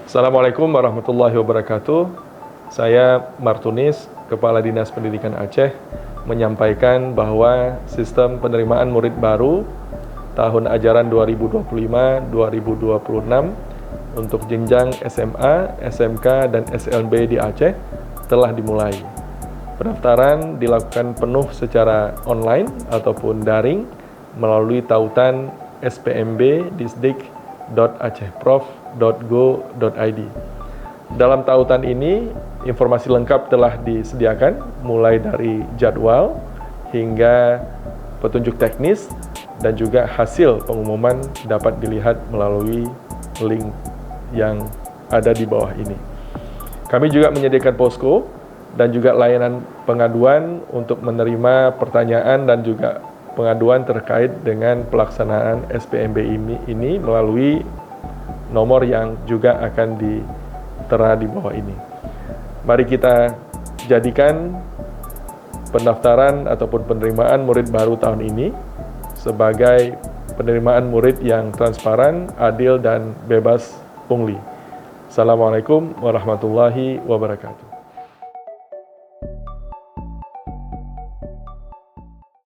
Assalamualaikum warahmatullahi wabarakatuh. Saya Martunis, Kepala Dinas Pendidikan Aceh, menyampaikan bahwa sistem penerimaan murid baru tahun ajaran 2025-2026 untuk jenjang SMA, SMK, dan SLB di Aceh telah dimulai. Pendaftaran dilakukan penuh secara online ataupun daring melalui tautan spmb.disdik.acehprof.go.id. Dalam tautan ini, informasi lengkap telah disediakan mulai dari jadwal hingga petunjuk teknis dan juga hasil pengumuman dapat dilihat melalui link yang ada di bawah ini. Kami juga menyediakan posko dan juga layanan pengaduan untuk menerima pertanyaan dan juga pengaduan terkait dengan pelaksanaan SPMB ini melalui nomor yang juga akan ditera di bawah ini. Mari kita jadikan pendaftaran ataupun penerimaan murid baru tahun ini sebagai penerimaan murid yang transparan, adil, dan bebas pungli. Assalamualaikum warahmatullahi wabarakatuh.